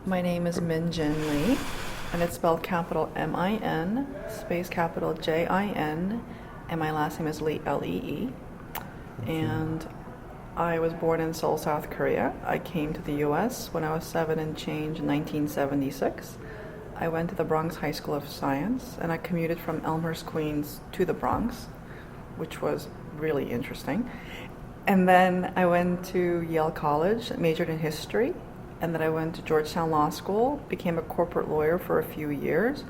My name is Jin Lee, and it's spelled capital M-I-N, space capital J-I-N, and my last name is Lee, L-E-E. And I was born in Seoul, South Korea. I came to the U.S. when I was 7 and change in 1976. I went to the Bronx High School of Science, and I commuted from Elmhurst, Queens to the Bronx, which was really interesting. And then I went to Yale College, majored in history, and then I went to Georgetown Law School, became a corporate lawyer for a few years,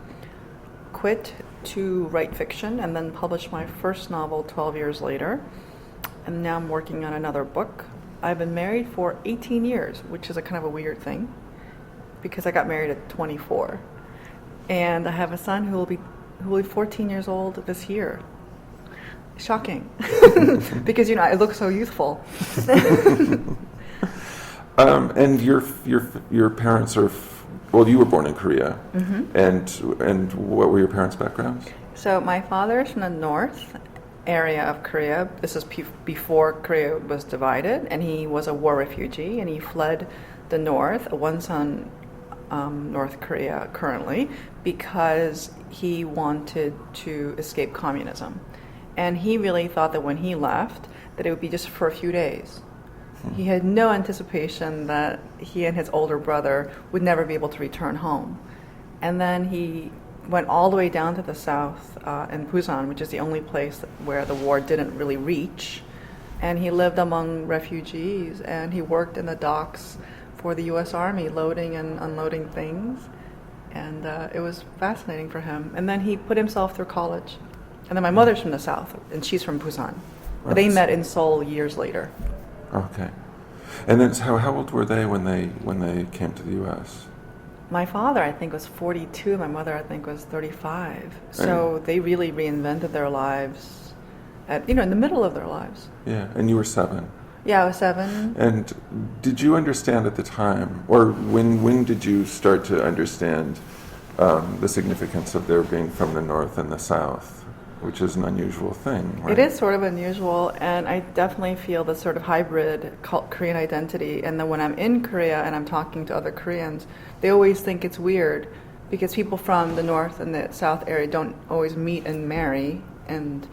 quit to write fiction, and then published my first novel 12 years later. And now I'm working on another book. I've been married for 18 years, which is a kind of a weird thing, because I got married at 24. And I have a son who will be 14 years old this year. Shocking, because I look so youthful. And your parents are well. You were born in Korea, and what were your parents' backgrounds? So my father is from the north area of Korea. This is before Korea was divided, and he was a war refugee, and he fled the north. One's on North Korea currently because he wanted to escape communism. And he really thought that when he left, that it would be just for a few days. He had no anticipation that he and his older brother would never be able to return home. And then he went all the way down to the south in Busan, which is the only place where the war didn't really reach. And he lived among refugees, and he worked in the docks for the U.S. Army, loading and unloading things. And it was fascinating for him. And then he put himself through college. And then my mother's from the south, and she's from Busan. But they met in Seoul years later. Okay. And then how old were they when they came to the U.S.? My father, I think, was 42. My mother, I think, was 35. So they really reinvented their lives in the middle of their lives. Yeah, and you were 7. Yeah, I was 7. And did you understand at the time, or when did you start to understand the significance of their being from the north and the south? Which is an unusual thing, right? It is sort of unusual, and I definitely feel this sort of hybrid Korean identity. And then when I'm in Korea and I'm talking to other Koreans, they always think it's weird because people from the north and the south area don't always meet and marry. And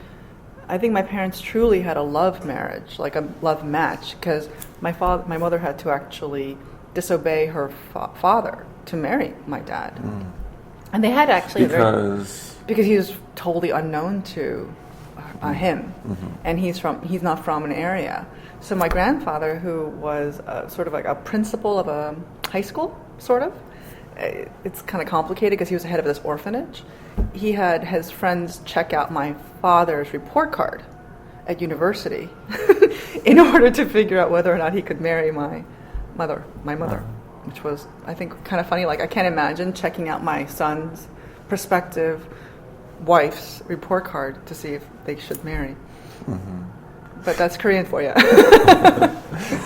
I think my parents truly had a love marriage, like a love match, because my mother had to actually disobey her father to marry my dad. And they had actually because he was totally unknown to him, and he's not from an area. So my grandfather, who was sort of like a principal of a high school, sort of, it's kind of complicated because he was the head of this orphanage. He had his friends check out my father's report card at university in order to figure out whether or not he could marry my mother, which was, I think, kind of funny. Like, I can't imagine checking out my son's prospective wife's report card to see if they should marry. But that's Korean for you.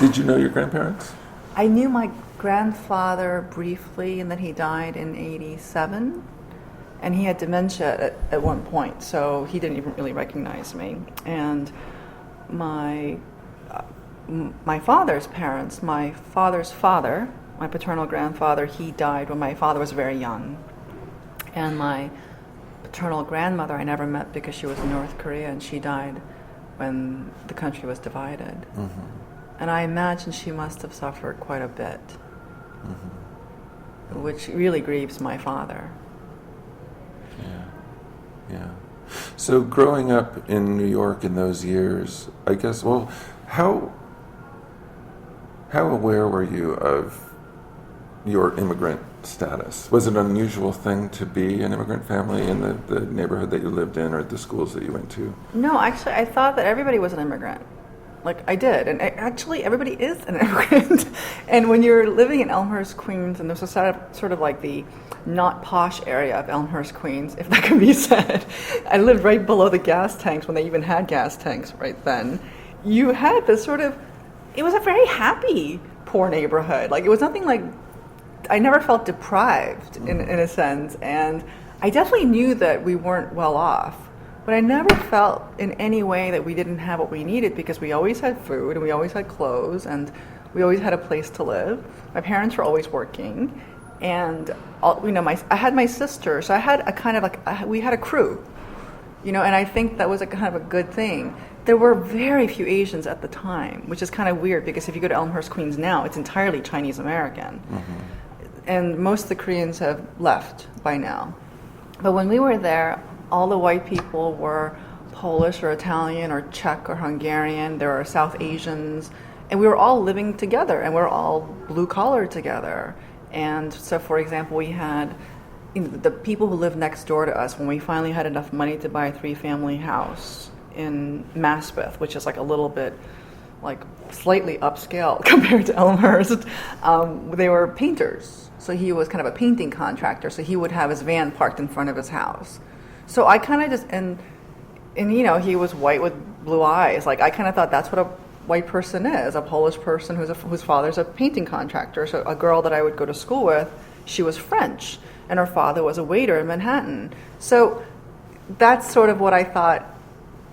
Did you know your grandparents? I knew my grandfather briefly, and then he died in 87, and he had dementia at one point, so he didn't even really recognize me. And my father's parents, my father's father, my paternal grandfather, he died when my father was very young. And my paternal grandmother I never met because she was in North Korea, and she died when the country was divided. And I imagine she must have suffered quite a bit, which really grieves my father. Yeah. So growing up in New York in those years, I guess, how aware were you of your immigrant status? Was it an unusual thing to be an immigrant family in the neighborhood that you lived in or the schools that you went to? No, actually, I thought that everybody was an immigrant. Like, I did. And actually, everybody is an immigrant. And when you're living in Elmhurst, Queens, and there's a sort of like the not posh area of Elmhurst, Queens, if that can be said. I lived right below the gas tanks when they even had gas tanks right then. You had this sort of, it was a very happy, poor neighborhood. Like, it was nothing like, I never felt deprived in a sense, and I definitely knew that we weren't well off, but I never felt in any way that we didn't have what we needed because we always had food and we always had clothes and we always had a place to live. My parents were always working, And I had my sister, so I had a kind of we had a crew, and I think that was a kind of a good thing. There were very few Asians at the time, which is kind of weird because if you go to Elmhurst, Queens now, it's entirely Chinese American. And most of the Koreans have left by now. But when we were there, all the white people were Polish or Italian or Czech or Hungarian. There were South Asians. And we were all living together, and we were all blue-collar together. And so, for example, we had the people who lived next door to us when we finally had enough money to buy a 3-family house in Maspeth, which is like a little bit slightly upscale compared to Elmhurst. They were painters. So he was kind of a painting contractor. So he would have his van parked in front of his house. So I kind of just, and he was white with blue eyes. I kind of thought that's what a white person is, a Polish person whose father's a painting contractor. So a girl that I would go to school with, she was French, and her father was a waiter in Manhattan. So that's sort of what I thought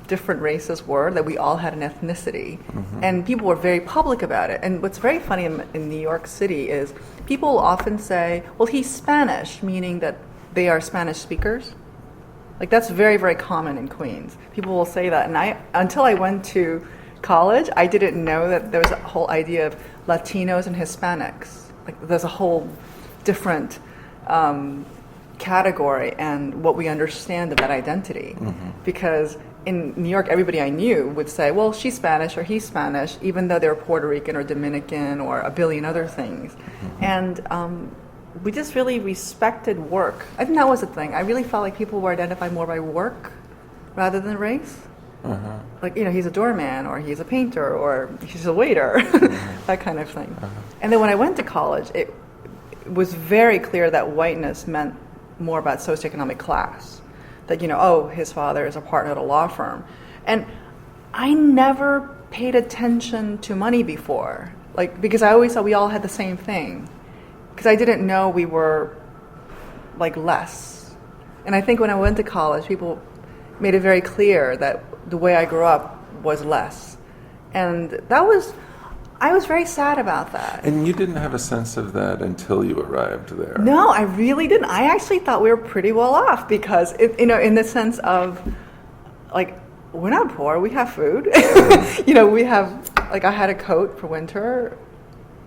different races were, that we all had an ethnicity. And people were very public about it. And what's very funny in New York City is people will often say, well, he's Spanish, meaning that they are Spanish speakers. That's very, very common in Queens. People will say that. And until I went to college, I didn't know that there was a whole idea of Latinos and Hispanics. There's a whole different category and what we understand of that identity. Because in New York, everybody I knew would say, well, she's Spanish or he's Spanish, even though they're Puerto Rican or Dominican or a billion other things. And we just really respected work. I think that was the thing. I really felt like people were identified more by work rather than race. He's a doorman, or he's a painter, or he's a waiter, that kind of thing. And then when I went to college, it was very clear that whiteness meant more about socioeconomic class. That, his father is a partner at a law firm. And I never paid attention to money before, because I always thought we all had the same thing. Because I didn't know we were, less. And I think when I went to college, people made it very clear that the way I grew up was less. And I was very sad about that. And you didn't have a sense of that until you arrived there. No, I really didn't. I actually thought we were pretty well off because, in the sense of, we're not poor, we have food. We have, I had a coat for winter.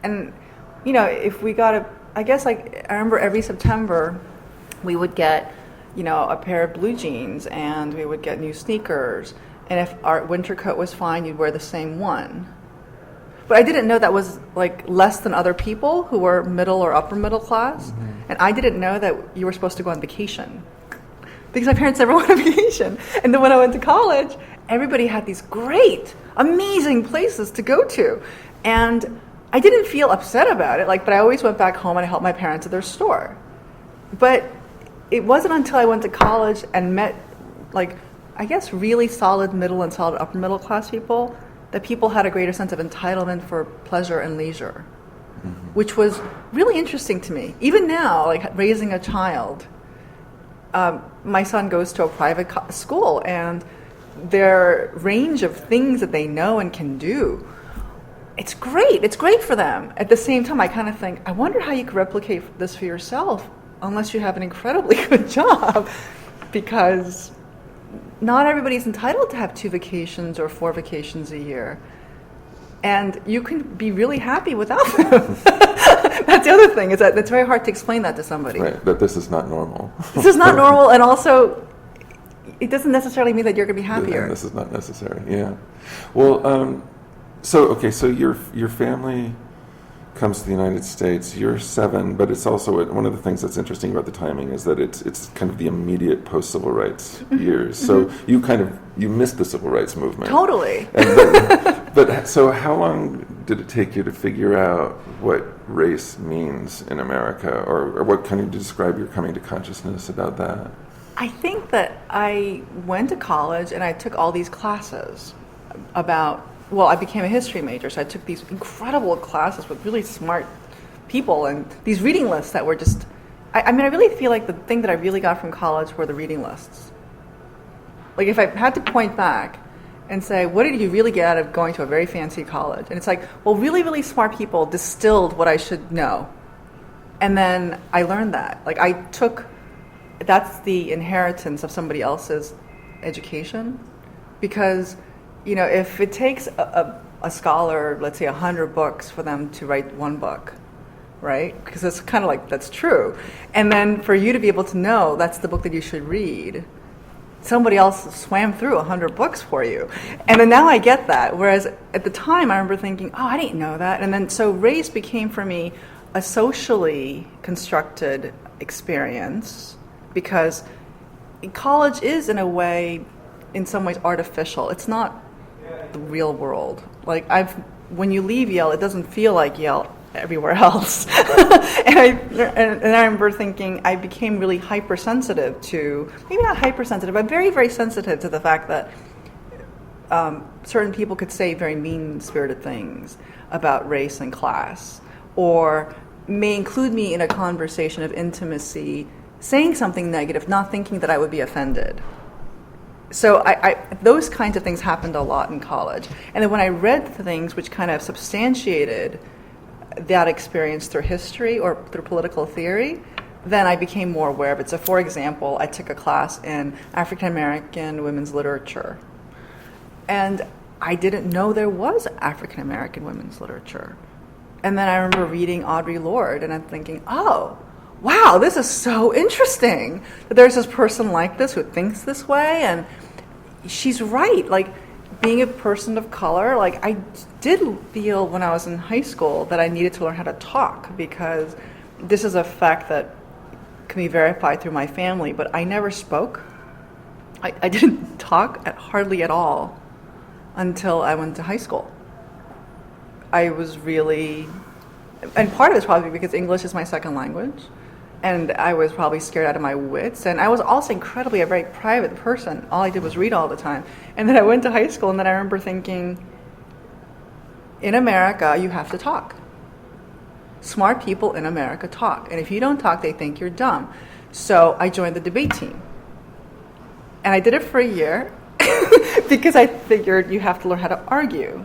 And, if we got I remember every September we would get, a pair of blue jeans, and we would get new sneakers. And if our winter coat was fine, you'd wear the same one. But I didn't know that was less than other people who were middle or upper middle class. And I didn't know that you were supposed to go on vacation. Because my parents never went on vacation. And then when I went to college, everybody had these great, amazing places to go to. And I didn't feel upset about it, but I always went back home and I helped my parents at their store. But it wasn't until I went to college and met, really solid middle and solid upper middle class people that people had a greater sense of entitlement for pleasure and leisure, which was really interesting to me. Even now, raising a child, my son goes to a private school, and their range of things that they know and can do, it's great. It's great for them. At the same time, I kind of think, I wonder how you could replicate this for yourself unless you have an incredibly good job, because not everybody's entitled to have 2 vacations or 4 vacations a year. And you can be really happy without them. That's the other thing, is that it's very hard to explain that to somebody. Right, that this is not normal. This is not normal, and also, it doesn't necessarily mean that you're going to be happier. And this is not necessary, yeah. Well, so your family comes to the United States. You're 7, but it's also one of the things that's interesting about the timing is that it's kind of the immediate post-civil rights years. So you missed the civil rights movement. Totally. But so how long did it take you to figure out what race means in America, or what kind of describe your coming to consciousness about that? I think that I went to college and I took all these classes about. Well, I became a history major, so I took these incredible classes with really smart people and these reading lists that were just... I really feel like the thing that I really got from college were the reading lists. If I had to point back and say, what did you really get out of going to a very fancy college? And it's really, really smart people distilled what I should know. And then I learned that. Like that's the inheritance of somebody else's education. Because, if it takes a scholar, let's say 100 books for them to write one book, right? Because it's kind of like, that's true. And then for you to be able to know that's the book that you should read, somebody else swam through 100 books for you. And then now I get that. Whereas at the time I remember thinking, oh, I didn't know that. And then so race became for me a socially constructed experience, because college is in a way, in some ways, artificial. It's not the real world. Like when you leave Yale, it doesn't feel like Yale everywhere else. and I remember thinking I became really hypersensitive to, maybe not hypersensitive, but very, very sensitive to the fact that certain people could say very mean-spirited things about race and class, or may include me in a conversation of intimacy, saying something negative, not thinking that I would be offended. So those kinds of things happened a lot in college. And then when I read things which kind of substantiated that experience through history or through political theory, then I became more aware of it. So for example, I took a class in African American women's literature. And I didn't know there was African American women's literature. And then I remember reading Audre Lorde, and I'm thinking, oh, wow, this is so interesting that there's this person like this who thinks this way, and she's right. Like, being a person of color, like, I did feel when I was in high school that I needed to learn how to talk, because this is a fact that can be verified through my family, but I never spoke. I didn't talk hardly at all until I went to high school. I was really, and part of it's probably because English is my second language, and I was probably scared out of my wits, and I was also incredibly a very private person. All I did was read all the time. And then I went to high school, and then I remember thinking, in America, you have to talk. Smart people in America talk, and if you don't talk, they think you're dumb. So I joined the debate team, and I did it for a year because I figured you have to learn how to argue.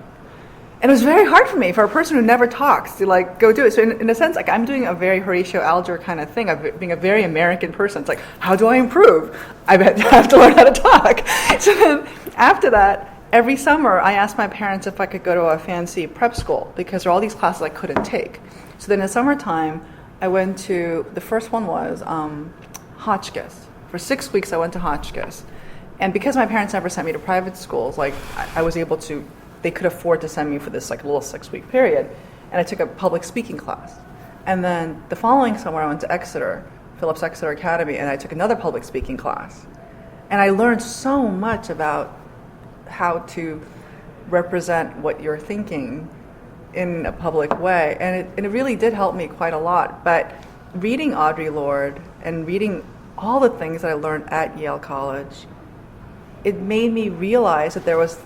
And it was very hard for me, for a person who never talks, to like go do it. So in a sense, like, I'm doing a very Horatio Alger kind of thing of being a very American person. It's like, how do I improve? I have to learn how to talk. So then after that, every summer I asked my parents if I could go to a fancy prep school, because there are all these classes I couldn't take. So then in the summertime, I went to, the first one was Hotchkiss. For 6 weeks I went to Hotchkiss. And because my parents never sent me to private schools, like, I was able to, they could afford to send me for this like little 6-week period, and I took a public speaking class. And then the following summer I went to Exeter, Phillips Exeter Academy, and I took another public speaking class. And I learned so much about how to represent what you're thinking in a public way, and it really did help me quite a lot. But reading Audre Lorde and reading all the things that I learned at Yale College, it made me realize that there was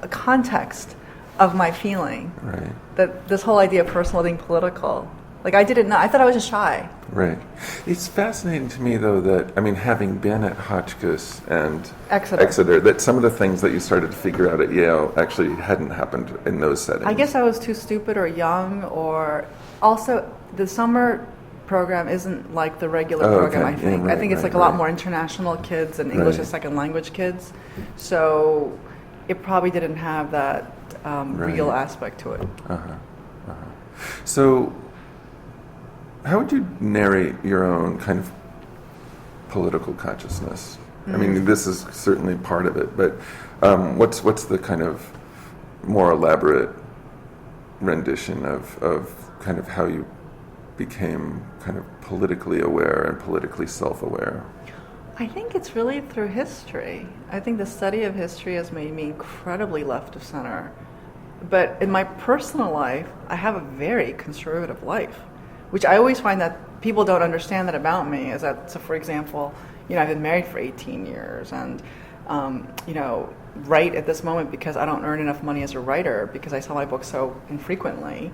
a context of my feeling. Right. That this whole idea of personal being political. Like, I didn't know. I thought I was just shy. Right. It's fascinating to me, though, that, I mean, having been at Hotchkiss and Exeter, that some of the things that you started to figure out at Yale actually hadn't happened in those settings. I guess I was too stupid or young, or also the summer program isn't like the regular program, okay. I think. Yeah, right, I think it's right, like a lot more international kids and English Right. as second language kids. So it probably didn't have that real aspect to it. So how would you narrate your own kind of political consciousness? I mean, this is certainly part of it, but what's the kind of more elaborate rendition of kind of how you became kind of politically aware and politically self-aware? I think it's really through history. I think the study of history has made me incredibly left of center. But in my personal life, I have a very conservative life, which I always find that people don't understand that about me. Is that, so for example, I've been married for 18 years, and write at this moment because I don't earn enough money as a writer because I sell my books so infrequently.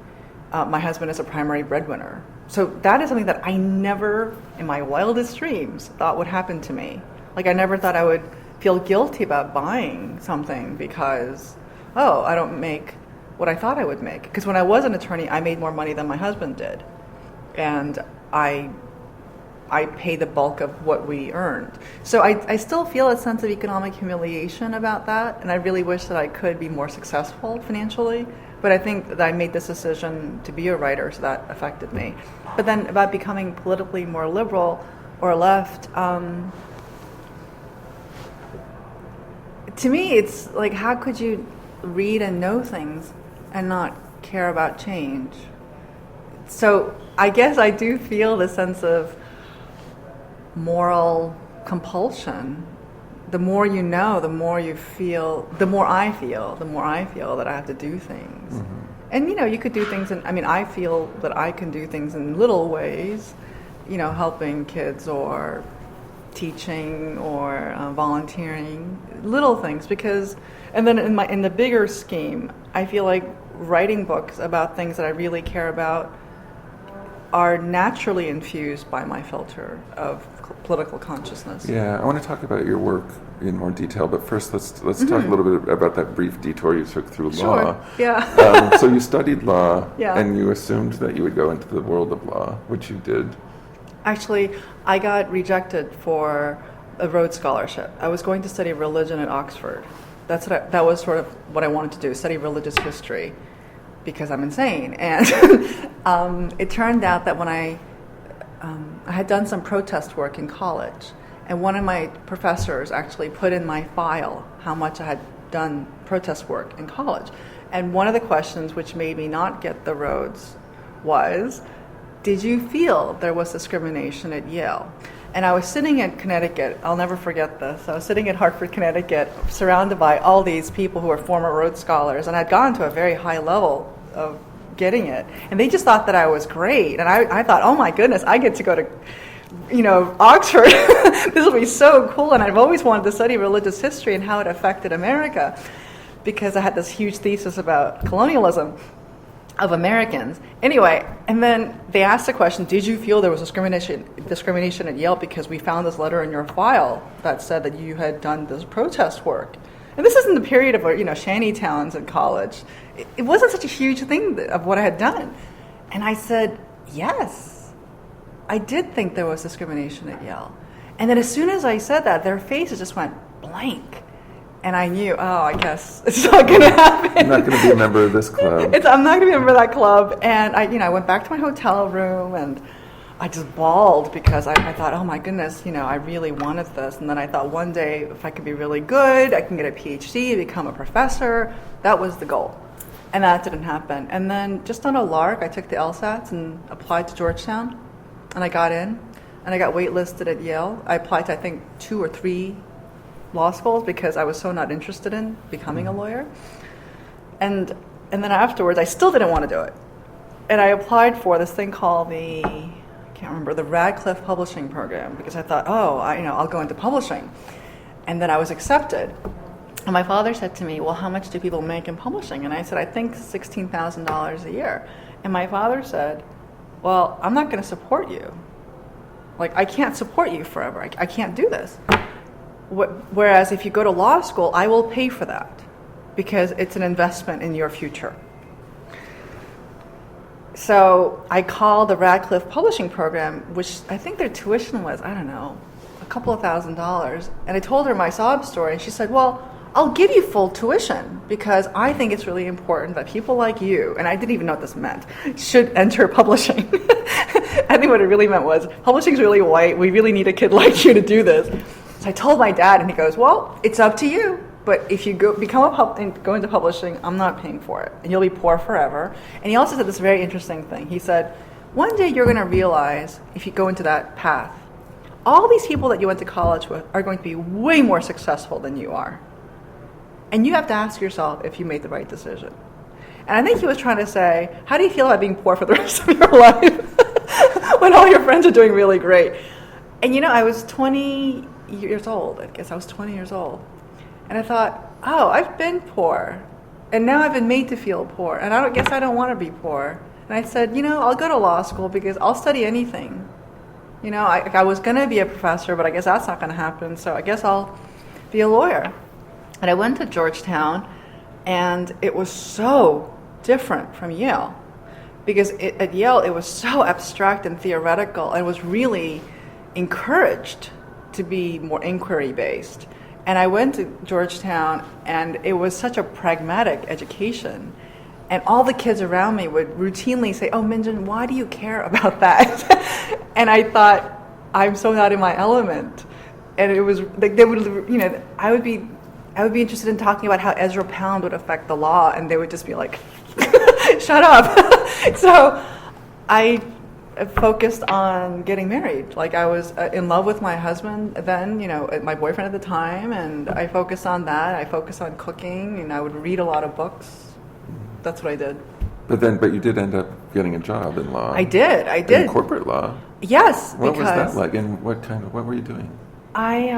My husband is a primary breadwinner. So that is something that I never, in my wildest dreams, thought would happen to me. Like, I never thought I would feel guilty about buying something because, I don't make what I thought I would make. Because when I was an attorney, I made more money than my husband did. and I pay the bulk of what we earned. So I still feel a sense of economic humiliation about that, and I really wish that I could be more successful financially. But I think that I made this decision to be a writer, so that affected me. But then about becoming politically more liberal or left, to me, it's like, how could you read and know things and not care about change? So I guess I do feel the sense of moral compulsion. The more you know, the more you feel, the more I feel that I have to do things. Mm-hmm. And, you could do things I feel that I can do things in little ways, helping kids or teaching or volunteering, little things, and then in the bigger scheme, I feel like writing books about things that I really care about are naturally infused by my filter of political consciousness. Yeah, I want to talk about your work in more detail, but first let's talk a little bit about that brief detour you took through law. Yeah. So you studied law, yeah. And you assumed that you would go into the world of law, which you did. Actually, I got rejected for a Rhodes Scholarship. I was going to study religion at Oxford. That was sort of what I wanted to do, study religious history, because I'm insane. And it turned out that when I had done some protest work in college, and one of my professors actually put in my file how much I had done protest work in college. And one of the questions which made me not get the Rhodes was, did you feel there was discrimination at Yale? And I was sitting in Connecticut, I'll never forget this, I was sitting in Hartford, Connecticut, surrounded by all these people who were former Rhodes Scholars, and I'd gone to a very high level of getting it. And they just thought that I was great. And I thought, oh my goodness, I get to go to Oxford. This will be so cool. And I've always wanted to study religious history and how it affected America, because I had this huge thesis about colonialism of Americans. Anyway, and then they asked the question, did you feel there was discrimination at Yale because we found this letter in your file that said that you had done this protest work? And this is in the period of shanty towns in college. It wasn't such a huge thing of what I had done. And I said, yes, I did think there was discrimination at Yale. And then as soon as I said that, their faces just went blank. And I knew, I guess it's not going to happen. I'm not going to be a member of this club. I'm not going to be a member of that club. And I went back to my hotel room and I just bawled because I thought, oh my goodness, I really wanted this. And then I thought one day, if I could be really good, I can get a PhD, become a professor. That was the goal. And that didn't happen. And then just on a lark, I took the LSATs and applied to Georgetown. And I got in. And I got waitlisted at Yale. I applied to, I think, 2 or 3 law schools because I was so not interested in becoming a lawyer. And then afterwards, I still didn't want to do it. And I applied for this thing called the Radcliffe Publishing Program, because I thought, I'll go into publishing. And then I was accepted. And my father said to me, well, how much do people make in publishing? And I said, I think $16,000 a year. And my father said, well, I'm not going to support you. Like, I can't support you forever. I can't do this. Whereas if you go to law school, I will pay for that because it's an investment in your future. So I called the Radcliffe Publishing Program, which I think their tuition was, I don't know, a couple of $1,000s. And I told her my sob story, and she said, well, I'll give you full tuition because I think it's really important that people like you, and I didn't even know what this meant, should enter publishing. I think what it really meant was, publishing's really white, we really need a kid like you to do this. So I told my dad, and he goes, well, it's up to you. But if you go into publishing, I'm not paying for it. And you'll be poor forever. And he also said this very interesting thing. He said, one day you're going to realize, if you go into that path, all these people that you went to college with are going to be way more successful than you are. And you have to ask yourself if you made the right decision. And I think he was trying to say, how do you feel about being poor for the rest of your life when all your friends are doing really great? And I was 20 years old. I guess I was 20 years old. And I thought, I've been poor. And now I've been made to feel poor. And I guess I don't want to be poor. And I said, I'll go to law school because I'll study anything. I was going to be a professor, but I guess that's not going to happen. So I guess I'll be a lawyer. And I went to Georgetown, and it was so different from Yale. because at Yale it was so abstract and theoretical, and was really encouraged to be more inquiry based. And I went to Georgetown, and it was such a pragmatic education. And all the kids around me would routinely say, "Oh, Minjin, why do you care about that?" And I thought, I'm so not in my element. And it was like they would, I would be interested in talking about how Ezra Pound would affect the law, and they would just be like, "Shut up." So I focused on getting married. Like, I was in love with my husband then, my boyfriend at the time, and I focused on that. I focused on cooking, and I would read a lot of books. That's what I did. But you did end up getting a job in law. I did. In corporate law. Yes. What was that like, and what were you doing? I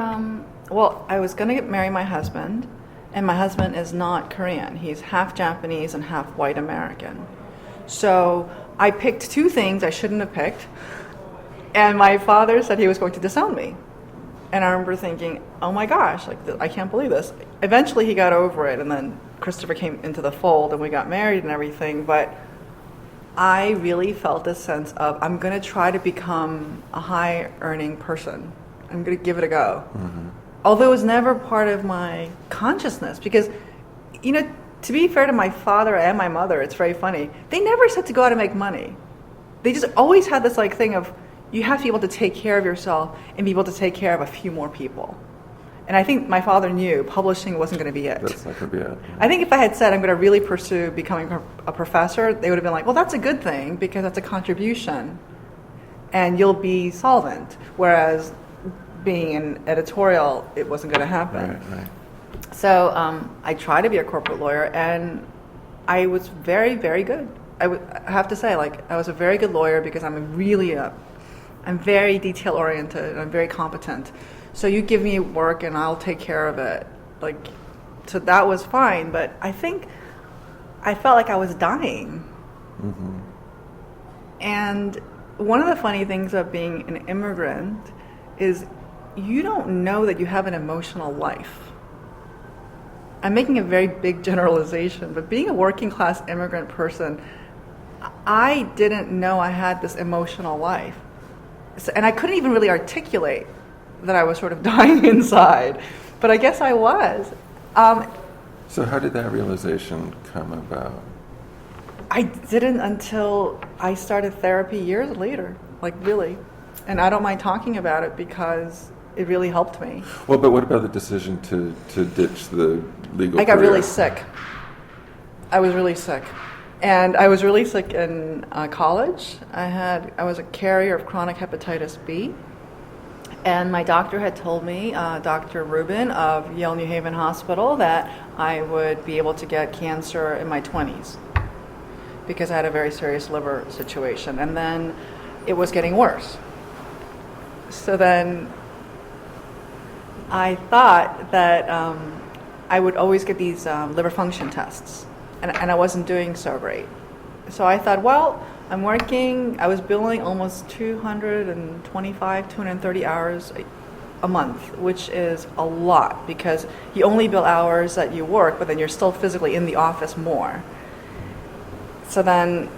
was going to marry my husband, and my husband is not Korean. He's half Japanese and half white American. So I picked two things I shouldn't have picked, and my father said he was going to disown me. And I remember thinking, oh my gosh, I can't believe this. Eventually he got over it, and then Christopher came into the fold, and we got married and everything, but I really felt a sense of, I'm going to try to become a high-earning person. I'm going to give it a go. Mm-hmm. Although it was never part of my consciousness, because, to be fair to my father and my mother, it's very funny. They never said to go out and make money. They just always had this thing of, you have to be able to take care of yourself and be able to take care of a few more people. And I think my father knew publishing wasn't going to be it. That's not going to be it. I think if I had said I'm going to really pursue becoming a professor, they would have been like, well, that's a good thing because that's a contribution and you'll be solvent. Whereas being in editorial, it wasn't going to happen. Right. So I tried to be a corporate lawyer, and I was very, very good. I have to say, I was a very good lawyer because I'm very detail oriented and I'm very competent. So you give me work and I'll take care of it. So that was fine. But I think I felt like I was dying. Mm-hmm. And one of the funny things of being an immigrant is you don't know that you have an emotional life. I'm making a very big generalization, but being a working class immigrant person, I didn't know I had this emotional life. And I couldn't even really articulate that I was sort of dying inside, but I guess I was. So how did that realization come about? I didn't until I started therapy years later, really. And I don't mind talking about it because it really helped me. Well, but what about the decision to ditch the legal career? I got really sick. I was really sick. And I was really sick in college. I was a carrier of chronic hepatitis B. And my doctor had told me, Dr. Rubin of Yale New Haven Hospital, that I would be able to get cancer in my 20s because I had a very serious liver situation. And then it was getting worse. So then I thought that I would always get these liver function tests, and I wasn't doing so great. So I thought, well, I'm working, I was billing almost 230 hours a month, which is a lot because you only bill hours that you work, but then you're still physically in the office more. So then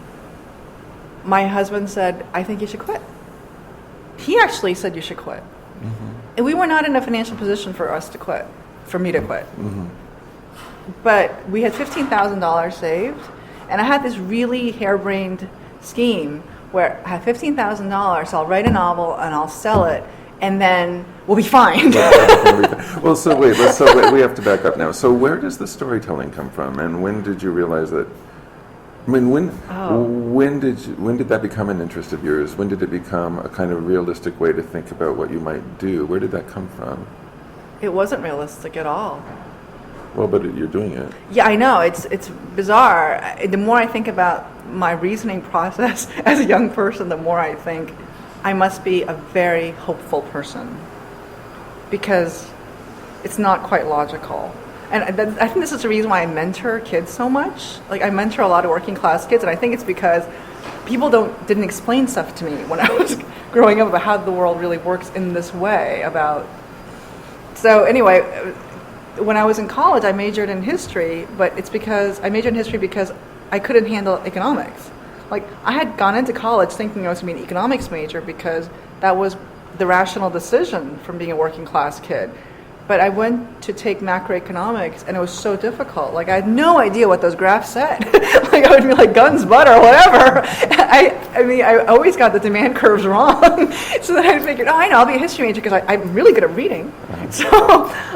my husband said, I think you should quit. He actually said you should quit. Mm-hmm. And we were not in a financial position for me to quit. Mm-hmm. But we had $15,000 saved, and I had this really harebrained scheme where I have $15,000, so I'll write a novel and I'll sell it, and then we'll be fine. Well, so wait, we have to back up now. So where does the storytelling come from, and when did you realize that? I mean, when did that become an interest of yours? When did it become a kind of realistic way to think about what you might do? Where did that come from? It wasn't realistic at all. Well, but you're doing it. Yeah, I know. It's bizarre. The more I think about my reasoning process as a young person, the more I think I must be a very hopeful person because it's not quite logical. And I think this is the reason why I mentor kids so much. I mentor a lot of working class kids, and I think it's because people didn't explain stuff to me when I was growing up about how the world really works in this way. So anyway, when I was in college, I majored in history, but it's because I majored in history because I couldn't handle economics. Like, I had gone into college thinking I was going to be an economics major because that was the rational decision from being a working class kid. But I went to take macroeconomics, and it was so difficult. Like, I had no idea what those graphs said. Like, I would be like, guns, butter, whatever. I mean, I always got the demand curves wrong. So then I figured, oh, I know, I'll be a history major because I'm really good at reading. So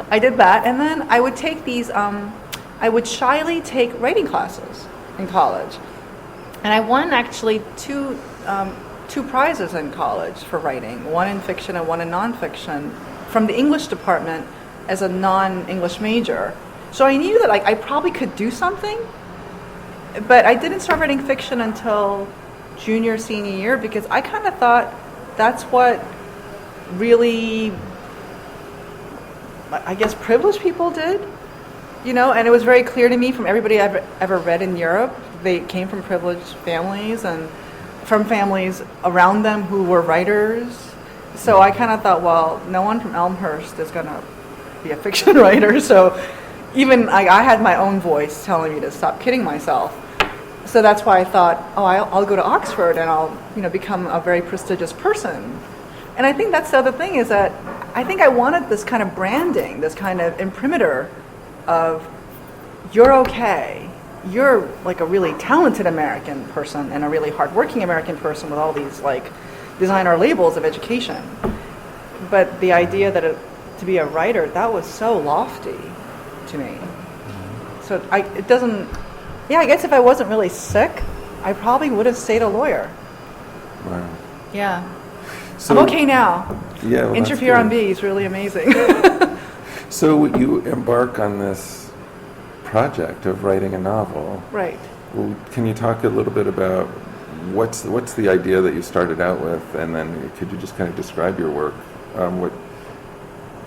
I did that. And then I would take these, I would shyly take writing classes in college. And I won actually two prizes in college for writing, one in fiction and one in nonfiction, from the English department as a non-English major. So I knew that I probably could do something, but I didn't start writing fiction until junior, senior year because I kind of thought that's what really, I guess, privileged people did, and it was very clear to me from everybody I've ever read in Europe, they came from privileged families and from families around them who were writers. So I kind of thought, well, no one from Elmhurst is going to be a fiction writer. So even I had my own voice telling me to stop kidding myself. So that's why I thought, oh, I'll go to Oxford and I'll, become a very prestigious person. And I think that's the other thing is that I think I wanted this kind of branding, this kind of imprimatur of you're okay. You're like a really talented American person and a really hardworking American person with all these designer labels of education. But the idea that to be a writer, that was so lofty to me. So I guess if I wasn't really sick, I probably would have stayed a lawyer. Wow. Yeah. So, I'm okay now. Yeah. Well, Interferon B is really amazing. So you embark on this project of writing a novel. Right. Well, can you talk a little bit about what's the idea that you started out with, and then could you just kind of describe your work?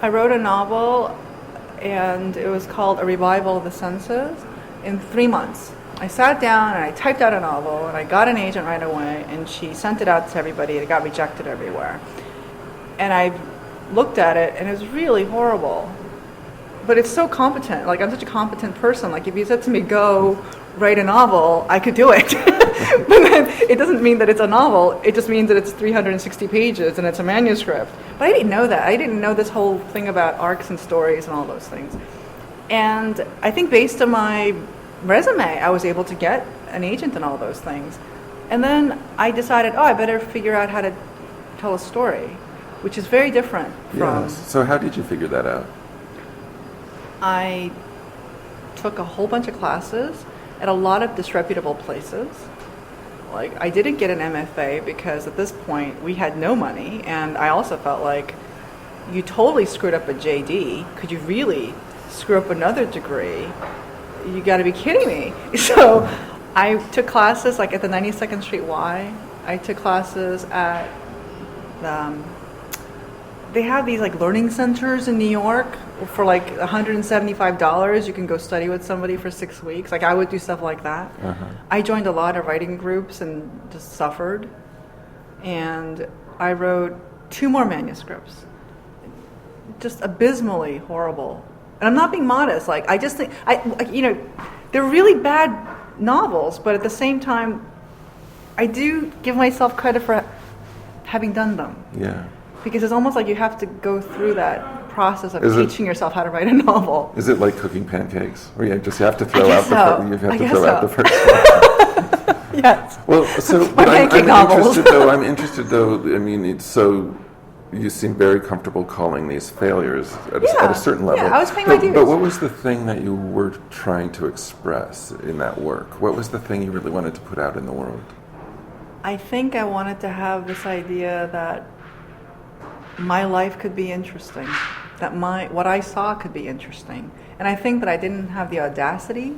I wrote a novel, and it was called A Revival of the Senses, in 3 months. I sat down and I typed out a novel, and I got an agent right away, and she sent it out to everybody, and it got rejected everywhere. And I looked at it, and it was really horrible. But it's so competent. Like, I'm such a competent person. Like, if you said to me, go write a novel, I could do it. But then it doesn't mean that it's a novel. It just means that it's 360 pages and it's a manuscript. But I didn't know that. I didn't know this whole thing about arcs and stories and all those things. And I think based on my resume, I was able to get an agent and all those things. And then I decided, I better figure out how to tell a story, which is very different from... Yes. So how did you figure that out? I took a whole bunch of classes at a lot of disreputable places. Like, I didn't get an MFA because at this point we had no money, and I also felt like you totally screwed up a JD. Could you really screw up another degree? You got to be kidding me. So I took classes like at the 92nd Street Y. I took classes at they have these like learning centers in New York for like $175. You can go study with somebody for 6 weeks. Like, I would do stuff like that. Uh-huh. I joined a lot of writing groups and just suffered. And I wrote 2 more manuscripts. Just abysmally horrible. And I'm not being modest. Like, I just think, they're really bad novels, but at the same time, I do give myself credit for having done them. Yeah. Because it's almost like you have to go through that process of teaching yourself how to write a novel. Is it like cooking pancakes, where you have to throw out the first one? Yes. Well, so but I'm interested though. I mean, you seem very comfortable calling these failures at a certain level. Yeah, I was paying my dues. But what was the thing that you were trying to express in that work? What was the thing you really wanted to put out in the world? I think I wanted to have this idea that my life could be interesting, that what I saw could be interesting. And I think that I didn't have the audacity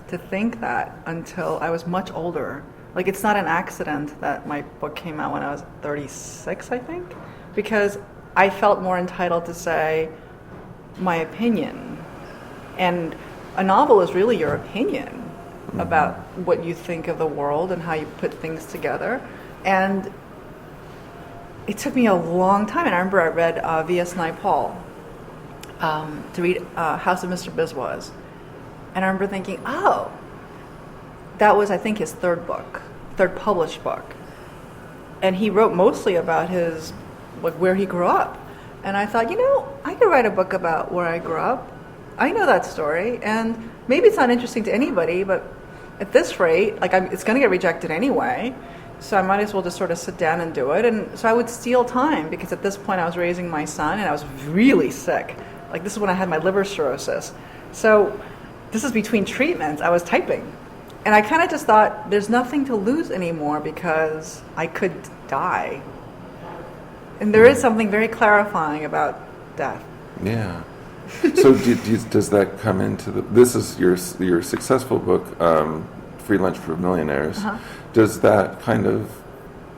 to think that until I was much older. Like, it's not an accident that my book came out when I was 36, I think, because I felt more entitled to say my opinion. And a novel is really your opinion about what you think of the world and how you put things together. And it took me a long time, and I remember I read V.S. Naipaul to read House of Mr. Biswas. And I remember thinking, that was, I think, his third third published book. And he wrote mostly about his, like, where he grew up. And I thought, I could write a book about where I grew up. I know that story, and maybe it's not interesting to anybody, but at this rate, it's going to get rejected anyway, so I might as well just sort of sit down and do it. And so I would steal time, because at this point I was raising my son, and I was really sick. Like, this is when I had my liver cirrhosis. So this is between treatments. I was typing. And I kind of just thought, there's nothing to lose anymore, because I could die. And there is something very clarifying about death. Yeah. So does that come into this is your successful book, Free Lunch for Millionaires. Uh-huh. Does that kind of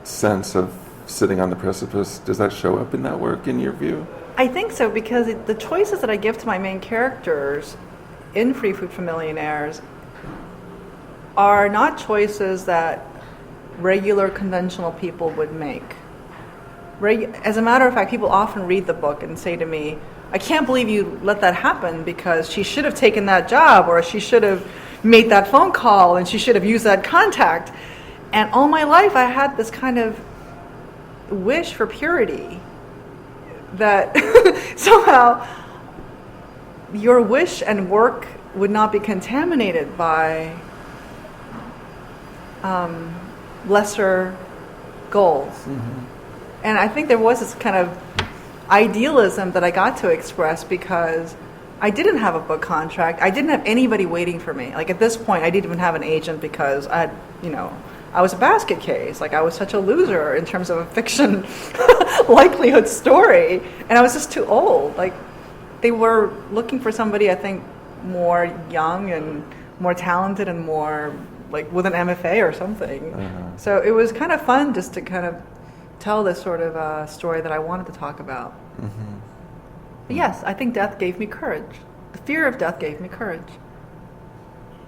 sense of sitting on the precipice, does that show up in that work in your view? I think so, because the choices that I give to my main characters in Free Food for Millionaires are not choices that regular conventional people would make. As a matter of fact, people often read the book and say to me, I can't believe you let that happen, because she should have taken that job, or she should have made that phone call, and she should have used that contact. And all my life I had this kind of wish for purity, that somehow your wish and work would not be contaminated by lesser goals. Mm-hmm. And I think there was this kind of idealism that I got to express, because I didn't have a book contract. I didn't have anybody waiting for me. Like, at this point, I didn't even have an agent, because I was a basket case. Like, I was such a loser in terms of a fiction likelihood story. And I was just too old. Like, they were looking for somebody, I think, more young and more talented and more, like, with an MFA or something. Uh-huh. So it was kind of fun just to kind of tell this sort of story that I wanted to talk about. Mm-hmm. But yes, I think death gave me courage. The fear of death gave me courage.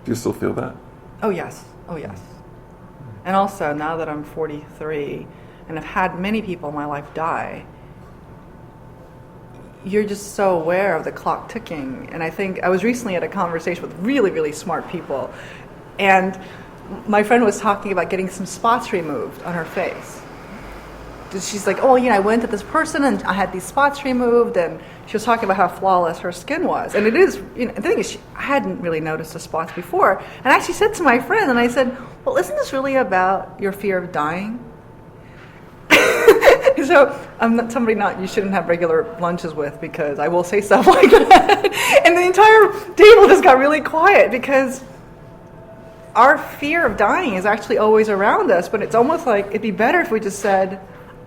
Do you still feel that? Oh yes. And also, now that I'm 43 and have had many people in my life die, you're just so aware of the clock ticking. And I think I was recently at a conversation with really, really smart people, and my friend was talking about getting some spots removed on her face. She's like, I went to this person and I had these spots removed, and she was talking about how flawless her skin was. And it is, the thing is, I hadn't really noticed the spots before. And I actually said to my friend, and I said, well, isn't this really about your fear of dying? So I'm not somebody you shouldn't have regular lunches with, because I will say stuff like that. And the entire table just got really quiet, because our fear of dying is actually always around us. But it's almost like it'd be better if we just said,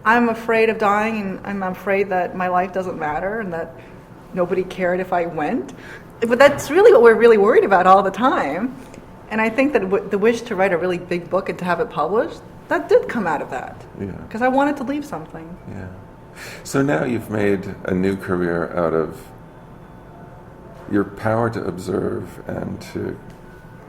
I'm afraid of dying, and I'm afraid that my life doesn't matter, and that nobody cared if I went. But that's really what we're really worried about all the time. And I think that the wish to write a really big book and to have it published, that did come out of that. Yeah. Because I wanted to leave something. Yeah. So now you've made a new career out of your power to observe, and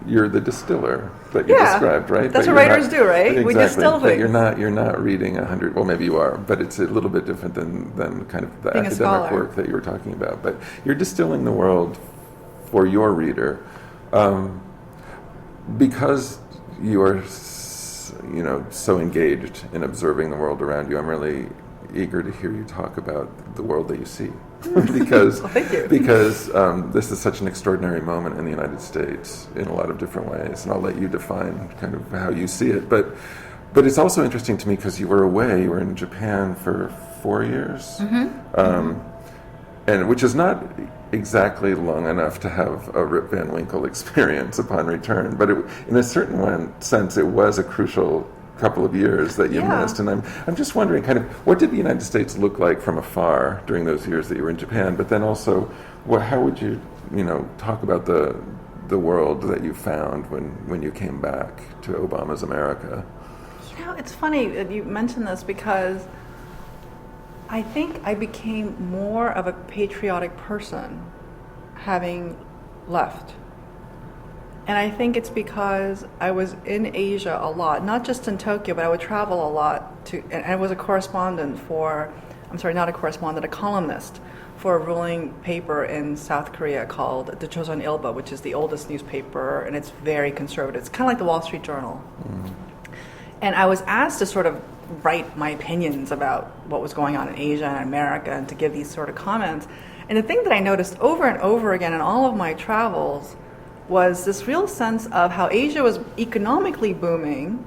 you're the distiller that you described, right? That's what writers do, right? Exactly. We distill things. You're not reading 100. Well, maybe you are, but it's a little bit different than kind of the academic work that you were talking about. But you're distilling the world for your reader, because you are, so engaged in observing the world around you. I'm really eager to hear you talk about the world that you see. because thank you. Because this is such an extraordinary moment in the United States in a lot of different ways, and I'll let you define kind of how you see it. But it's also interesting to me because you were away. You were in Japan for 4 years, mm-hmm. And which is not exactly long enough to have a Rip Van Winkle experience upon return. But in a certain sense, it was a crucial couple of years that you missed, and I'm just wondering, kind of, what did the United States look like from afar during those years that you were in Japan? But then also, how would you talk about the world that you found when you came back to Obama's America? It's funny that you mention this, because I think I became more of a patriotic person having left. And I think it's because I was in Asia a lot, not just in Tokyo, but I would travel a lot and I was a correspondent a columnist for a ruling paper in South Korea called the Joseon Ilbo, which is the oldest newspaper, and it's very conservative. It's kind of like the Wall Street Journal. Mm. And I was asked to sort of write my opinions about what was going on in Asia and America and to give these sort of comments. And the thing that I noticed over and over again in all of my travels was this real sense of how Asia was economically booming,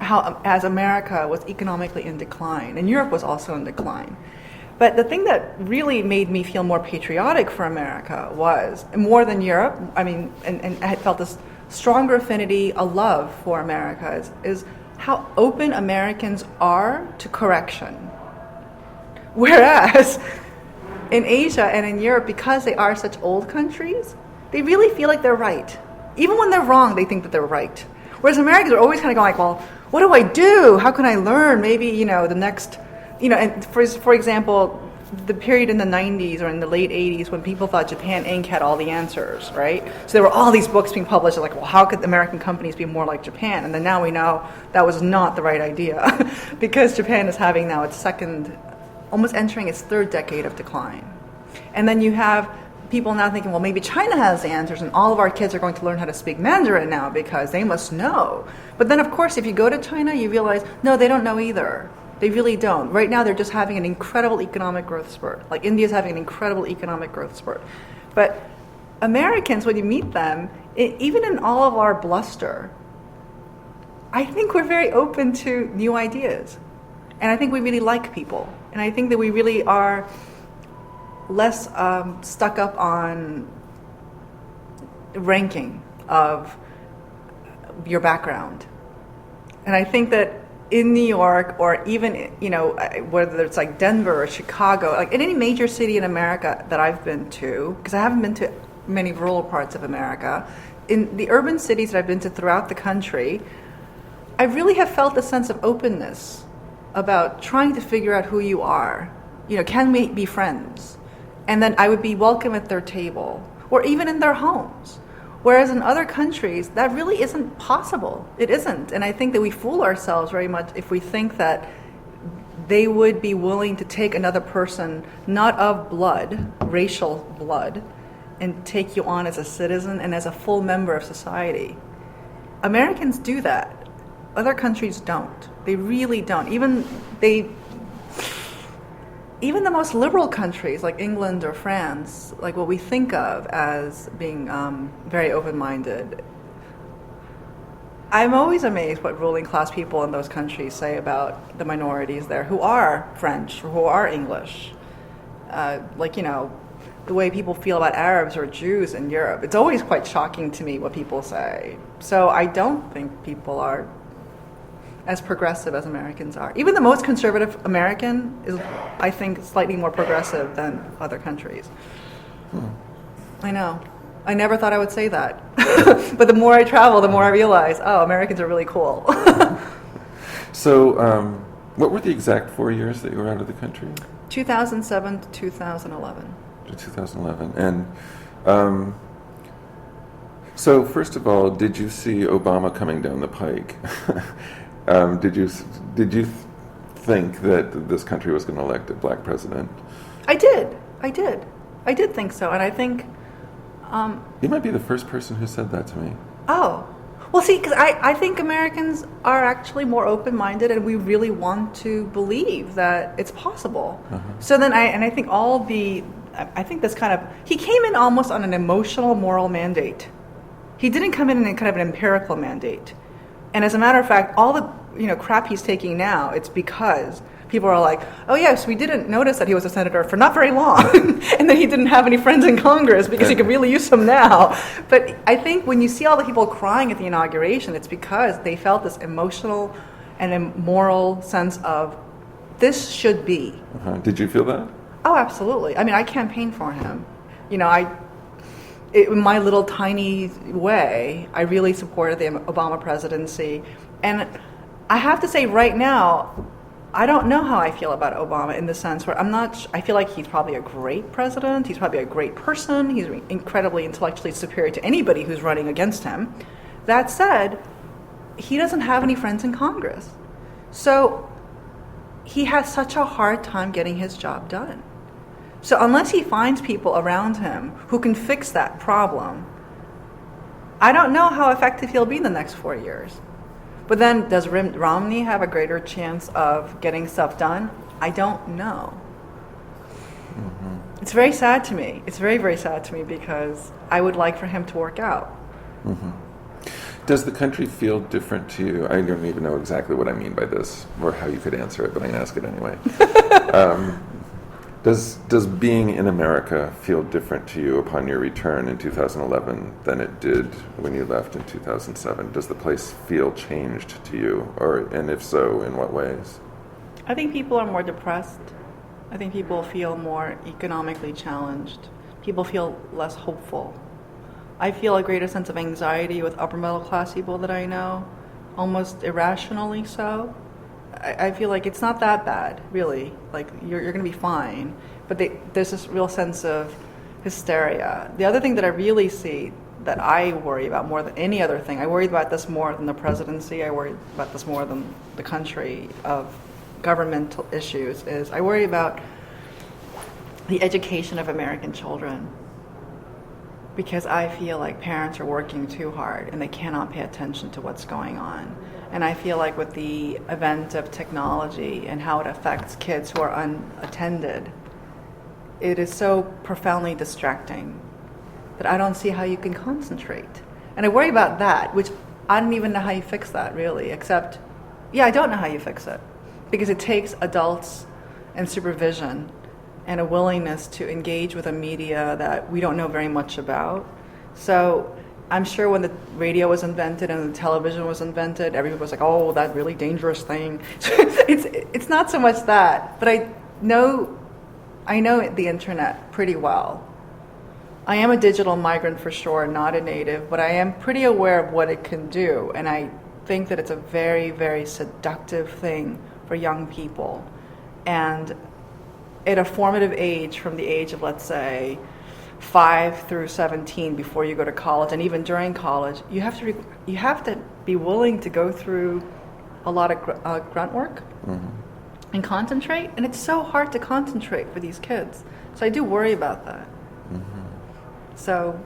as America was economically in decline, and Europe was also in decline. But the thing that really made me feel more patriotic for America was, more than Europe, and I felt this stronger affinity, a love for America, is how open Americans are to correction. Whereas in Asia and in Europe, because they are such old countries, they really feel like they're right. Even when they're wrong, they think that they're right. Whereas Americans are always kind of going like, well, what do I do? How can I learn? Maybe, the next, and for example, the period in the 90s or in the late 80s when people thought Japan Inc. had all the answers, right? So there were all these books being published, like, well, how could American companies be more like Japan? And then now we know that was not the right idea because Japan is having now its almost entering its third decade of decline. And then you have people now thinking, well, maybe China has the answers and all of our kids are going to learn how to speak Mandarin now because they must know. But then, of course, if you go to China, you realize, no, they don't know either. They really don't. Right now, they're just having an incredible economic growth spurt. Like India's having an incredible economic growth spurt. But Americans, when you meet them, even in all of our bluster, I think we're very open to new ideas. And I think we really like people. And I think that we really are less stuck up on ranking of your background. And I think that in New York, or even, whether it's like Denver or Chicago, like in any major city in America that I've been to, because I haven't been to many rural parts of America, in the urban cities that I've been to throughout the country, I really have felt a sense of openness about trying to figure out who you are. Can we be friends? And then I would be welcome at their table, or even in their homes. Whereas in other countries, that really isn't possible. It isn't. And I think that we fool ourselves very much if we think that they would be willing to take another person, not of blood, racial blood, and take you on as a citizen and as a full member of society. Americans do that. Other countries don't. They really don't. Even the most liberal countries like England or France, like what we think of as being very open-minded, I'm always amazed what ruling class people in those countries say about the minorities there who are French or who are English. The way people feel about Arabs or Jews in Europe. It's always quite shocking to me what people say. So I don't think people are as progressive as Americans are. Even the most conservative American is, I think, slightly more progressive than other countries. I know. I never thought I would say that. But the more I travel, the more I realize, Americans are really cool. So, what were the exact 4 years that you were out of the country? 2007 to 2011. To 2011. And so, first of all, did you see Obama coming down the pike? Did you think that this country was going to elect a black president? I did think so, and I think you might be the first person who said that to me. Oh, well, see, because I think Americans are actually more open-minded, and we really want to believe that it's possible. So then I think I think this kind of, he came in almost on an emotional, moral mandate. He didn't come in kind of an empirical mandate. And as a matter of fact, all the crap he's taking now, it's because people are like, oh yes, we didn't notice that he was a senator for not very long, and then he didn't have any friends in Congress because he could really use them now. But I think when you see all the people crying at the inauguration, it's because they felt this emotional and a moral sense of this should be. Did you feel that? Oh, absolutely. I mean, I campaigned for him. In my little tiny way, I really supported the Obama presidency. And I have to say right now, I don't know how I feel about Obama in the sense where I feel like he's probably a great president. He's probably a great person. He's incredibly intellectually superior to anybody who's running against him. That said, he doesn't have any friends in Congress. So he has such a hard time getting his job done. So unless he finds people around him who can fix that problem, I don't know how effective he'll be in the next 4 years. But then, does Romney have a greater chance of getting stuff done? I don't know. It's very sad to me. It's very, very sad to me because I would like for him to work out. Does the country feel different to you? I don't even know exactly what I mean by this or how you could answer it, but I'm going to ask it anyway. Does being in America feel different to you upon your return in 2011 than it did when you left in 2007? Does the place feel changed to you, and if so, in what ways? I think people are more depressed. I think people feel more economically challenged. People feel less hopeful. I feel a greater sense of anxiety with upper middle class people that I know, almost irrationally so. I feel like it's not that bad, really. Like, you're going to be fine. But there's this real sense of hysteria. The other thing that I really see that I worry about more than any other thing, I worry about this more than the presidency, I worry about this more than the country of governmental issues, is I worry about the education of American children. Because I feel like parents are working too hard and they cannot pay attention to what's going on. And I feel like with the advent of technology and how it affects kids who are unattended, it is so profoundly distracting that I don't see how you can concentrate. And I worry about that, which I don't even know how you fix that, really, except, I don't know how you fix it. Because it takes adults and supervision and a willingness to engage with a media that we don't know very much about. So I'm sure when the radio was invented and the television was invented, everybody was like, oh, that really dangerous thing. It's not so much that, but I know the internet pretty well. I am a digital migrant for sure, not a native, but I am pretty aware of what it can do. And I think that it's a very, very seductive thing for young people. And at a formative age, from the age of, let's say, 5 through 17 before you go to college, and even during college, you have to be willing to go through a lot of grunt work and concentrate. And it's so hard to concentrate for these kids. So I do worry about that. So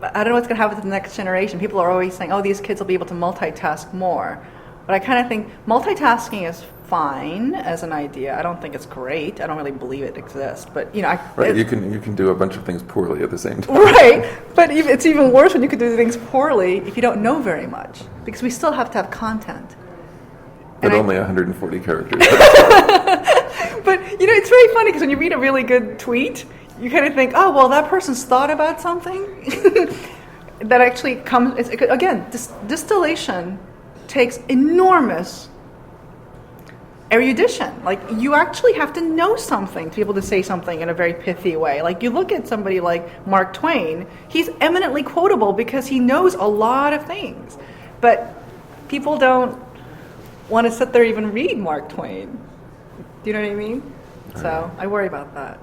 I don't know what's going to happen to the next generation. People are always saying, oh, these kids will be able to multitask more. But I kind of think multitasking is fine as an idea. I don't think it's great. I don't really believe it exists. But you can do a bunch of things poorly at the same time. Right. But it's even worse when you can do things poorly if you don't know very much, because we still have to have content. But only 140 characters. But it's very funny because when you read a really good tweet, you kind of think, oh, well, that person's thought about something that actually comes. Again, distillation takes enormous erudition. Like, you actually have to know something to be able to say something in a very pithy way. Like, you look at somebody like Mark Twain, he's eminently quotable because he knows a lot of things. But people don't want to sit there and even read Mark Twain. Do you know what I mean? Right. So I worry about that.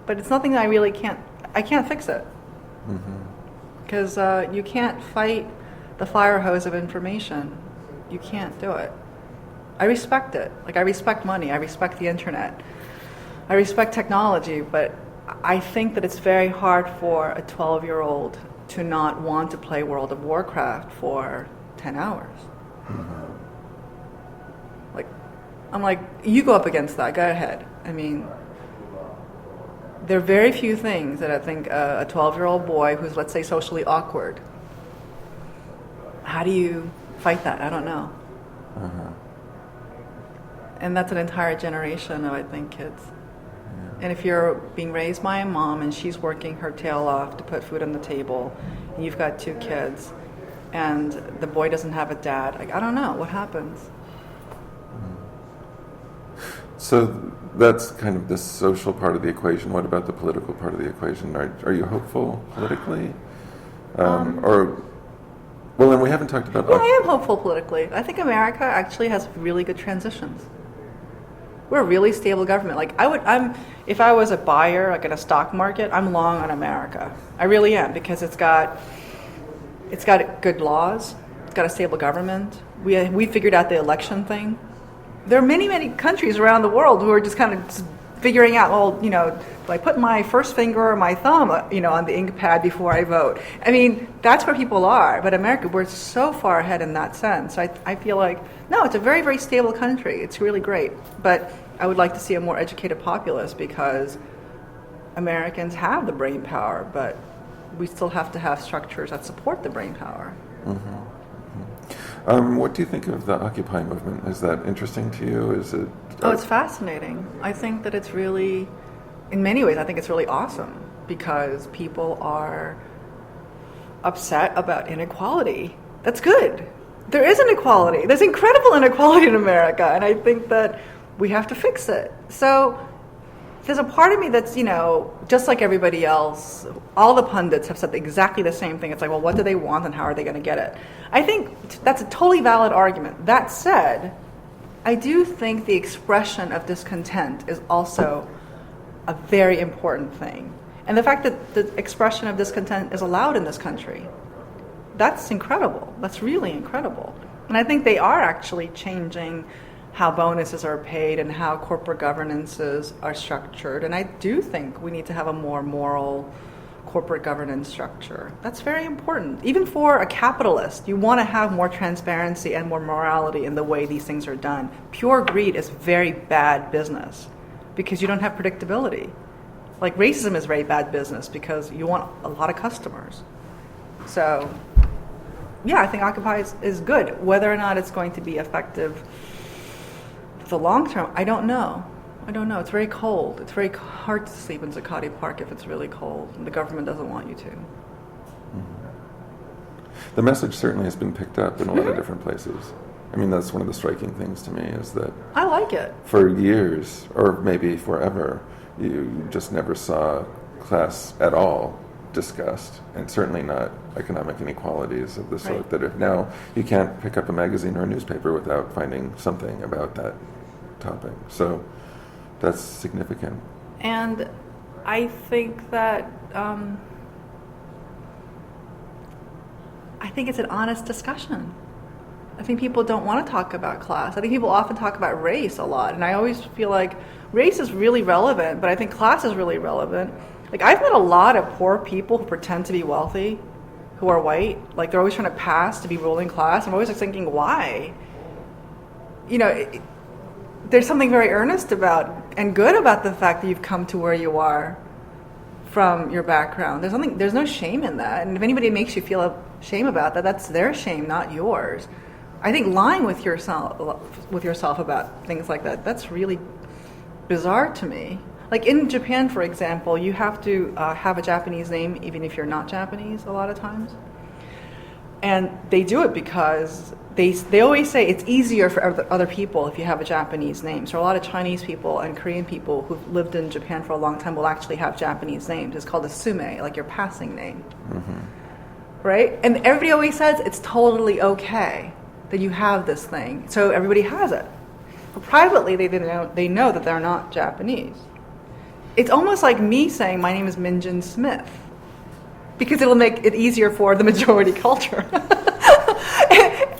But it's nothing that I can't fix it. Because you can't fight the fire hose of information. You can't do it. I respect it. Like, I respect money. I respect the internet. I respect technology, but I think that it's very hard for a 12-year-old to not want to play World of Warcraft for 10 hours. I'm like, you go up against that. Go ahead. I mean, there are very few things that I think a 12-year-old boy who's, let's say, socially awkward, how do you fight that? I don't know. And that's an entire generation of, I think, kids. And if you're being raised by a mom and she's working her tail off to put food on the table, and you've got 2 kids, and the boy doesn't have a dad, like, I don't know, what happens? So that's kind of the social part of the equation. What about the political part of the equation? Are you hopeful politically? And we haven't talked about... Well, I am hopeful politically. I think America actually has really good transitions. We're a really stable government. Like, if I was a buyer, like in a stock market, I'm long on America. I really am, because it's got good laws. It's got a stable government. We figured out the election thing. There are many, many countries around the world who are just kind of figuring out, well, do I put my first finger or my thumb, on the ink pad before I vote? I mean, that's where people are. But America, we're so far ahead in that sense. I feel like, no, it's a very, very stable country. It's really great. But I would like to see a more educated populace because Americans have the brain power, but we still have to have structures that support the brain power. What do you think of the Occupy movement? Is that interesting to you? Is it? Oh, it's fascinating. I think that it's really, in many ways, I think it's really awesome because people are upset about inequality. That's good. There is inequality. There's incredible inequality in America, and I think that we have to fix it. So there's a part of me that's, just like everybody else, all the pundits have said exactly the same thing. It's like, well, what do they want and how are they going to get it? I think that's a totally valid argument. That said, I do think the expression of discontent is also a very important thing. And the fact that the expression of discontent is allowed in this country, that's incredible. That's really incredible. And I think they are actually changing how bonuses are paid and how corporate governances are structured. And I do think we need to have a more moral corporate governance structure. That's very important. Even for a capitalist, you want to have more transparency and more morality in the way these things are done. Pure greed is very bad business because you don't have predictability. Like racism is very bad business because you want a lot of customers. So, yeah, I think Occupy is good. Whether or not it's going to be effective for the long term, I don't know. It's very cold. It's very hard to sleep in Zuccotti Park if it's really cold and the government doesn't want you to. The message certainly has been picked up in a lot of different places. I mean, that's one of the striking things to me is that I like it. For years, or maybe forever, you just never saw class at all discussed, and certainly not economic inequalities of the sort that are now you can't pick up a magazine or a newspaper without finding something about that topic. So that's significant. And I think that I think it's an honest discussion. I think people don't want to talk about class. I think people often talk about race a lot, and I always feel like race is really relevant, but I think class is really relevant. Like, I've met a lot of poor people who pretend to be wealthy, who are white. Like, they're always trying to pass to be ruling class. I'm always like thinking, why? There's something very earnest about and good about the fact that you've come to where you are from your background. There's no shame in that. And if anybody makes you feel shame about that, that's their shame, not yours. I think lying with yourself about things like that, that's really bizarre to me. Like in Japan, for example, you have to have a Japanese name even if you're not Japanese a lot of times. And they do it because they always say it's easier for other people if you have a Japanese name. So a lot of Chinese people and Korean people who've lived in Japan for a long time will actually have Japanese names. It's called a sume, like your passing name. Right? And everybody always says it's totally okay that you have this thing. So everybody has it. But privately, they know that they're not Japanese. It's almost like me saying my name is Minjin Smith, because it'll make it easier for the majority culture.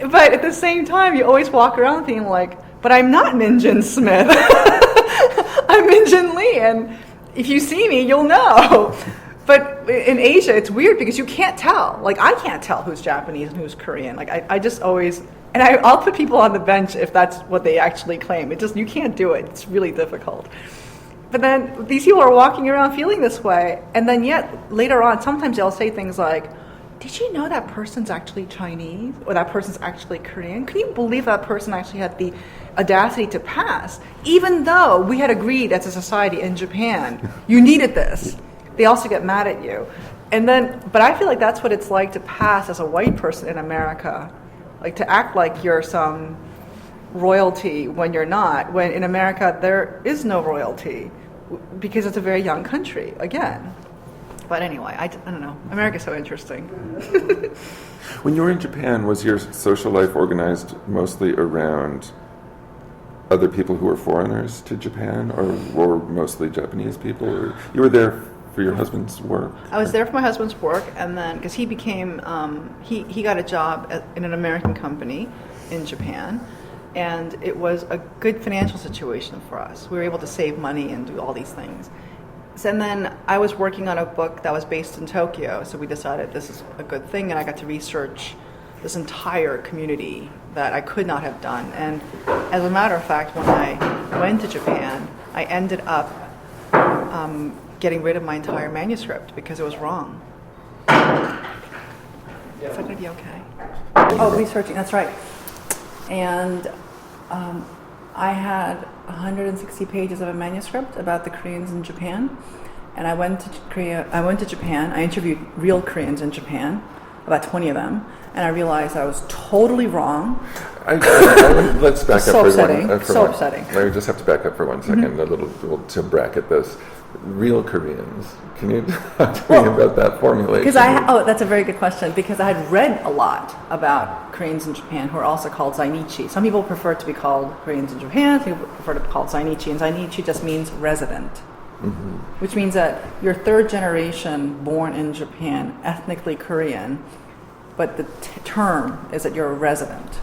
But at the same time, you always walk around thinking like, but I'm not Minjin Smith. I'm Minjin Lee, and if you see me, you'll know. But in Asia, it's weird because you can't tell. Like, I can't tell who's Japanese and who's Korean. Like, I just always, and I'll put people on the bench if that's what they actually claim. You can't do it. It's really difficult. But then these people are walking around feeling this way, and then yet later on, sometimes they'll say things like, did you know that person's actually Chinese? Or that person's actually Korean? Can you believe that person actually had the audacity to pass? Even though we had agreed as a society in Japan, you needed this. They also get mad at you. But I feel like that's what it's like to pass as a white person in America. Like to act like you're some royalty when you're not. When in America, there is no royalty because it's a very young country, again. But anyway, I don't know. America's so interesting. When you were in Japan, was your social life organized mostly around other people who were foreigners to Japan, or mostly Japanese people? Or you were there for your husband's work? I was there for my husband's work, and then because he became, he got a job in an American company in Japan, and it was a good financial situation for us. We were able to save money and do all these things. So, and then I was working on a book that was based in Tokyo, so we decided this is a good thing, and I got to research this entire community that I could not have done. And as a matter of fact, when I went to Japan, I ended up getting rid of my entire manuscript because it was wrong. Is that going to be okay? Oh, researching, that's right. And I had 160 pages of a manuscript about the Koreans in Japan. And I went to Japan, I interviewed real Koreans in Japan, about 20 of them, and I realized I was totally wrong. Let's back up for upsetting. one. So upsetting. I just have to back up for 1 second, a little to bracket this. Real Koreans. Can you talk to me about that formulation? Because that's a very good question. Because I had read a lot about Koreans in Japan who are also called Zainichi. Some people prefer to be called Koreans in Japan. Some people prefer to be called Zainichi, and Zainichi just means resident, which means that you're third generation born in Japan, ethnically Korean, but the term is that you're a resident,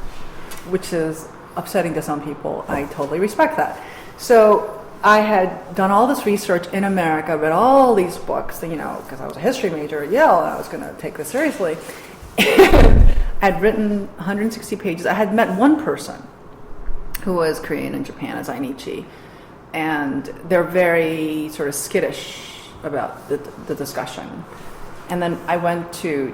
which is upsetting to some people. I totally respect that. So I had done all this research in America, read all these books, because I was a history major at Yale and I was going to take this seriously. I'd written 160 pages. I had met one person who was Korean in Japan, as Zainichi, and they're very sort of skittish about the discussion. And then I went to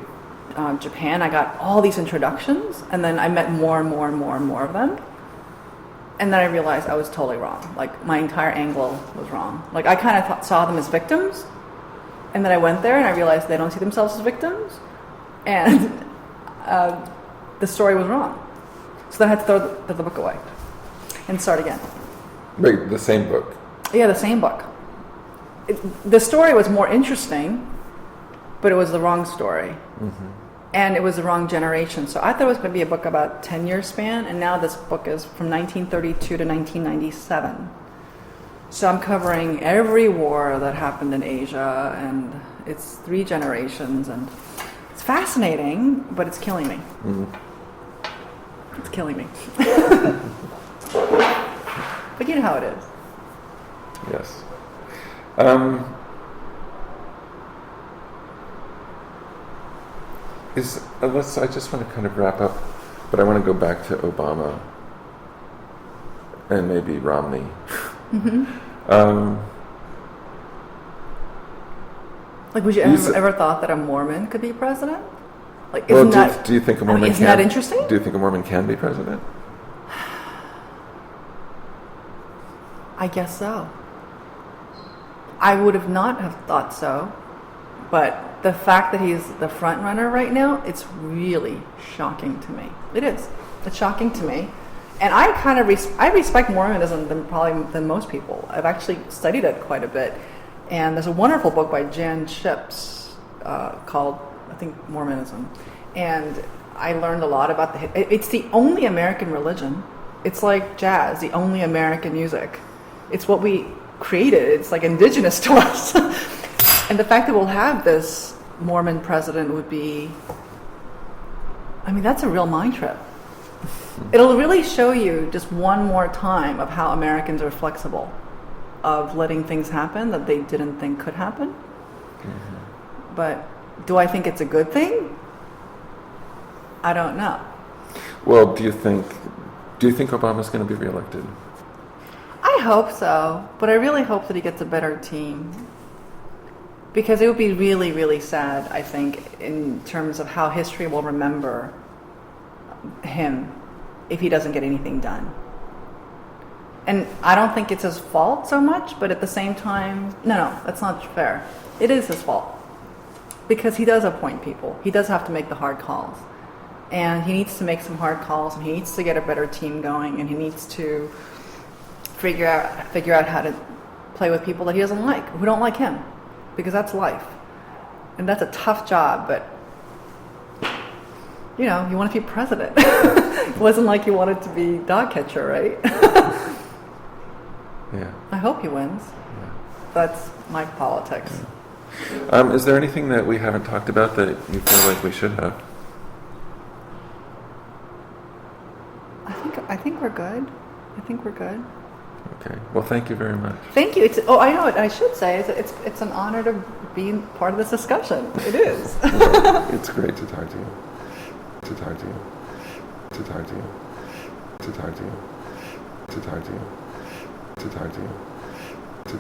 Japan. I got all these introductions, and then I met more and more and more and more of them. And then I realized I was totally wrong. Like, my entire angle was wrong. Like, I kind of saw them as victims, and then I went there and I realized they don't see themselves as victims, and the story was wrong. So then I had to throw the book away and start again. Wait, the same book? Yeah, the same book. The story was more interesting, but it was the wrong story. And it was the wrong generation. So I thought it was going to be a book about 10-year span, and now this book is from 1932 to 1997. So I'm covering every war that happened in Asia, and it's 3 generations, and it's fascinating, but it's killing me. It's killing me. But you know how it is. Yes. I just want to kind of wrap up, but I want to go back to Obama and maybe Romney. Like, would you ever thought that a Mormon could be president? Like, do you think a Mormon isn't that interesting? Do you think a Mormon can be president? I guess so. I would have not have thought so, but the fact that he's the front runner right now, it's really shocking to me. It is. It's shocking to me. And I kind of I respect Mormonism than most people. I've actually studied it quite a bit. And there's a wonderful book by Jan Ships called, I think, Mormonism. And I learned a lot about it's the only American religion. It's like jazz, the only American music. It's what we created. It's like indigenous to us. And the fact that we'll have this Mormon president would be, that's a real mind trip. It'll really show you just one more time of how Americans are flexible, of letting things happen that they didn't think could happen. But do I think it's a good thing? I don't know. Well, do you think Obama's going to be reelected? I hope so, but I really hope that he gets a better team. Because it would be really, really sad, I think, in terms of how history will remember him if he doesn't get anything done. And I don't think it's his fault so much, but at the same time, no, that's not fair. It is his fault. Because he does appoint people. He does have to make the hard calls. And he needs to make some hard calls, and he needs to get a better team going, and he needs to figure out how to play with people that he doesn't like, who don't like him. Because that's life. And that's a tough job, but you want to be president. It wasn't like you wanted to be dog catcher, right? Yeah. I hope he wins. Yeah. That's my politics. Yeah. Is there anything that we haven't talked about that you feel like we should have? I think we're good. think we're good. Okay. Well, thank you very much. Thank you. I know what I should say. It's an honor to be part of this discussion. It is. It's great to talk to you. To talk to you. To talk to you. To talk to you. To talk to you. To talk to you.